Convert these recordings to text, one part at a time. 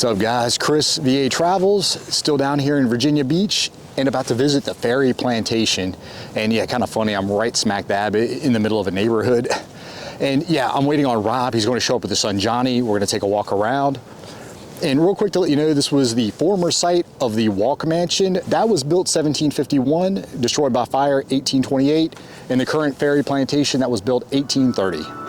What's up, guys? Chris, VA Travels, still down here in Virginia Beach and about to visit the FERRY plantation. And yeah, kind of funny, I'm right smack dab in the middle of a neighborhood. And yeah, I'm waiting on Rob. He's going to show up with his son Johnny. We're going to take a walk around. And real quick to let you know, this was the former site of the Walke mansion. That was built 1751, destroyed by fire 1828, and the current FERRY plantation that was built 1830.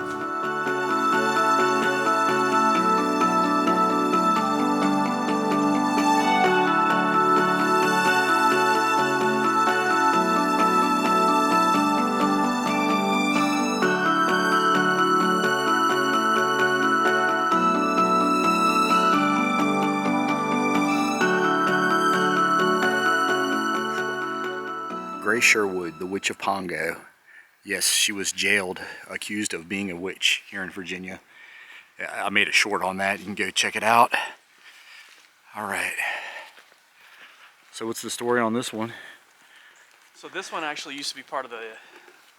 Sherwood, the witch of Pungo. Yes, she was jailed, accused of being a witch here in Virginia. I made a short on that. You can go check it out. All right. So what's the story on this one? So this one actually used to be part of the,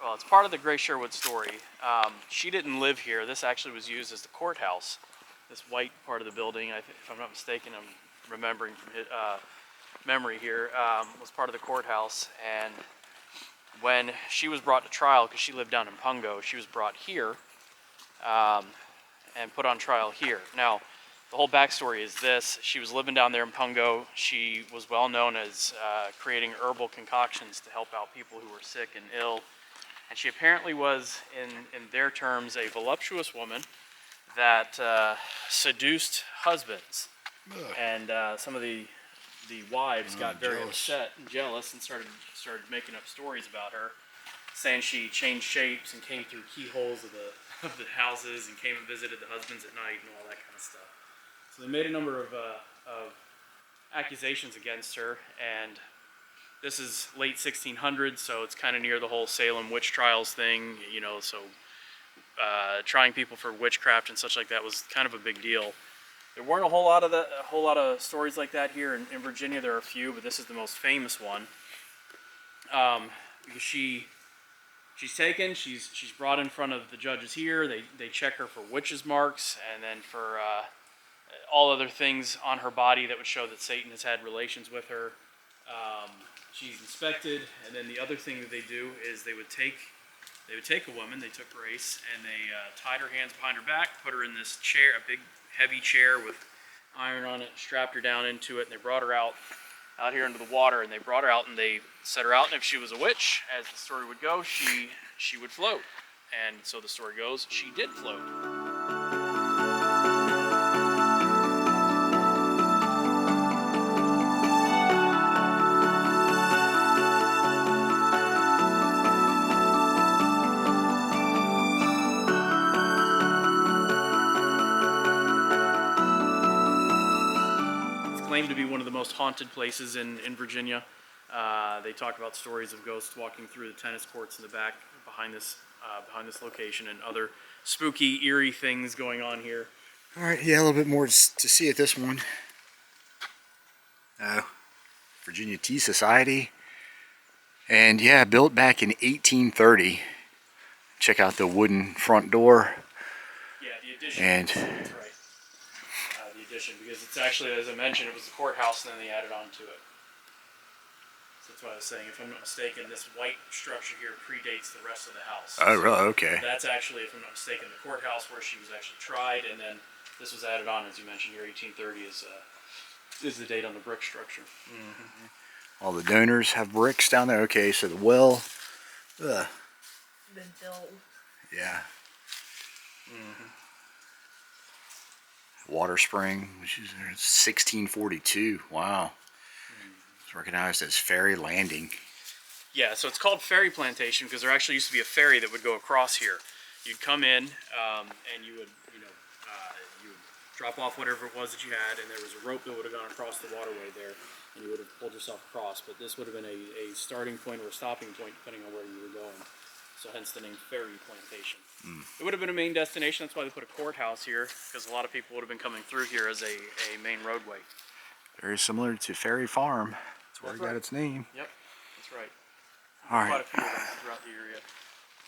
well, it's part of the Gray Sherwood story. She didn't live here. This actually was used as the courthouse. This white part of the building, if I'm not mistaken, I'm remembering from memory here, was part of the courthouse. And when she was brought to trial, because she lived down in Pungo, she was brought here and put on trial here. Now, the whole backstory is this: she was living down there in Pungo. She was well known as creating herbal concoctions to help out people who were sick and ill. And she apparently was, in their terms, a voluptuous woman that seduced husbands. Ugh. And some of the wives got very upset and jealous and started making up stories about her, saying she changed shapes and came through keyholes of the houses and came and visited the husbands at night and all that kind of stuff. So they made a number of accusations against her, and this is late 1600s, so it's kind of near the whole Salem witch trials thing, you know, so trying people for witchcraft and such like that was kind of a big deal. There weren't a whole lot of stories like that here in Virginia. There are a few, but this is the most famous one. Because she's taken, she's brought in front of the judges here. They check her for witches' marks, and then for all other things on her body that would show that Satan has had relations with her. She's inspected, and then the other thing that they do is they would take a woman. They took Grace, and they tied her hands behind her back, put her in this chair, a big heavy chair with iron on it, strapped her down into it, and they brought her out here into the water, and they brought her out and they set her out, and if she was a witch, as the story would go, she would float. And so the story goes, she did float. Claimed to be one of the most haunted places in Virginia. They talk about stories of ghosts walking through the tennis courts in the back behind this location, and other spooky, eerie things going on here. All right, yeah, a little bit more to see at this one. Virginia Tea Society, and yeah, built back in 1830. Check out the wooden front door. Yeah, the addition. And that's right. Because it's actually, as I mentioned, it was the courthouse, and then they added on to it. So that's why I was saying, if I'm not mistaken, this white structure here predates the rest of the house. Oh, really? Okay. That's actually, if I'm not mistaken, the courthouse where she was actually tried, and then this was added on, as you mentioned here, 1830 is the date on the brick structure. Mm-hmm. All the donors have bricks down there. Okay, so the well. Ugh. Been built. Yeah. Mm-hmm. Water spring, which is 1642. Wow. It's recognized as Ferry Landing. Yeah, so it's called Ferry Plantation because there actually used to be a ferry that would go across here. You'd come in and you would drop off whatever it was that you had, and there was a rope that would have gone across the waterway there, and you would have pulled yourself across. But this would have been a starting point or a stopping point depending on where you were going. So hence the name Ferry Plantation. It would have been a main destination. That's why they put a courthouse here, because a lot of people would have been coming through here as a main roadway. Very similar to Ferry Farm. That's where it got its name. Yep, that's right. All right. Quite a few of them throughout the area.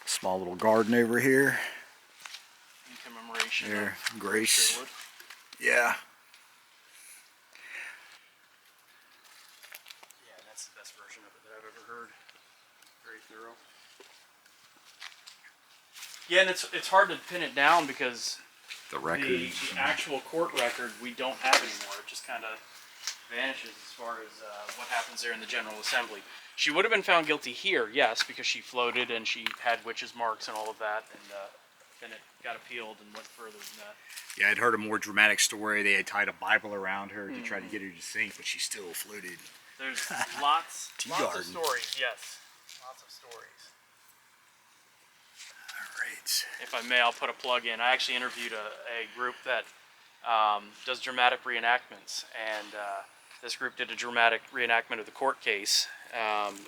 Small little garden over here. In commemoration there, of Grace. Sherwood. Yeah. thorough. Yeah, and it's hard to pin it down because The the records. actual court record we don't have anymore. It just kind of vanishes as far as what happens there in the General Assembly. She would have been found guilty here, yes, because she floated and she had witches' marks and all of that, and then it got appealed and went further than that. Yeah, I'd heard a more dramatic story. They had tied a Bible around her to try to get her to sink, but she still floated. There's lots of garden. stories, yes. Lots of stories. All right. If I may, I'll put a plug in. I actually interviewed a group that does dramatic reenactments, and this group did a dramatic reenactment of the court case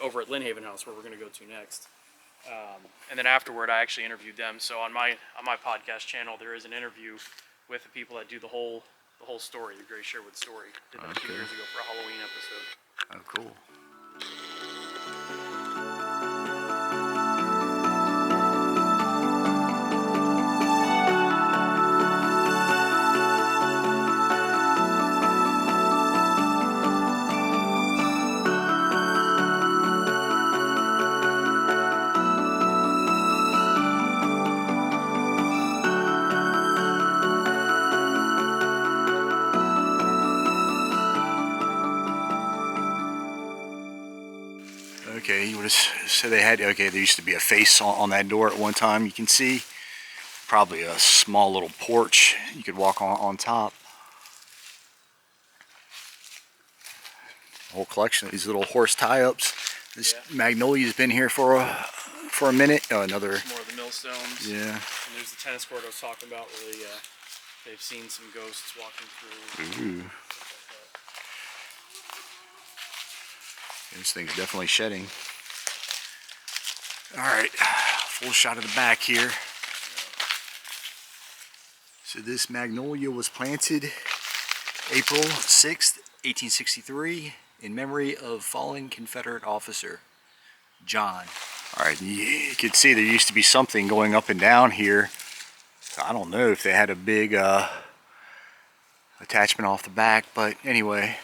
over at Lynn Haven House, where we're going to go to next. And then afterward, I actually interviewed them. So on my podcast channel, there is an interview with the people that do the whole story, the Gray Sherwood story. Did that a few years ago for a Halloween episode. Oh, cool. Okay, you would have said they had, okay, there used to be a face on that door at one time, you can see. Probably a small little porch you could walk on top. A whole collection of these little horse tie-ups. This magnolia's been here for a minute. Oh, another. More of the millstones. Yeah. And there's the tennis court I was talking about where they've seen some ghosts walking through. Ooh. This thing's definitely shedding. All right, full shot of the back here. So this magnolia was planted April 6th, 1863 in memory of fallen Confederate officer John. All right, you can see there used to be something going up and down here. So I don't know if they had a big attachment off the back, but anyway.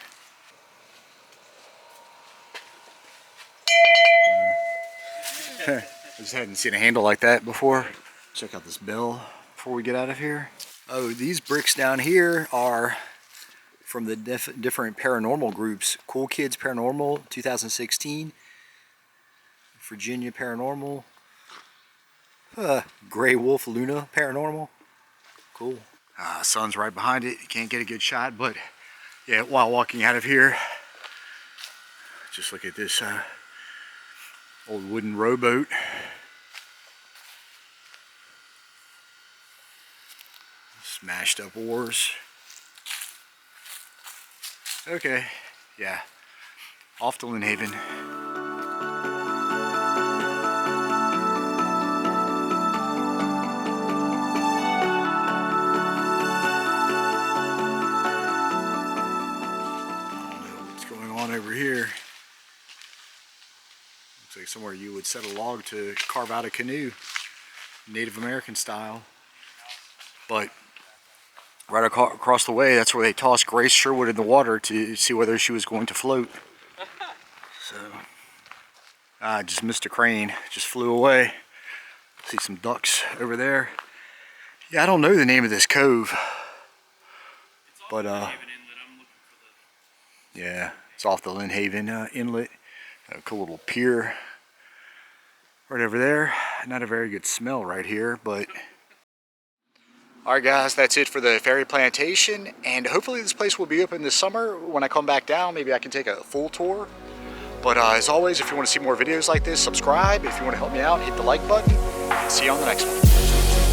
I just hadn't seen a handle like that before. Check out this bell before we get out of here. Oh, these bricks down here are from the different paranormal groups. Cool Kids Paranormal 2016, Virginia Paranormal, Gray Wolf Luna Paranormal. Cool. Sun's right behind it. You can't get a good shot, but yeah, while walking out of here, just look at this old wooden rowboat. Smashed up oars. Okay, yeah. Off to Lynn Haven. Over here. Looks like somewhere you would set a log to carve out a canoe, Native American style. But right across the way, that's where they tossed Grace Sherwood in the water to see whether she was going to float. So, just missed a crane, just flew away. See some ducks over there. Yeah, I don't know the name of this cove, but yeah. It's off the Lynn Haven inlet. A cool little pier right over there. Not a very good smell right here, but... Alright guys, that's it for the Ferry Plantation, and hopefully this place will be open this summer. When I come back down, maybe I can take a full tour. But as always, if you want to see more videos like this, subscribe. If you want to help me out, hit the like button. See you on the next one.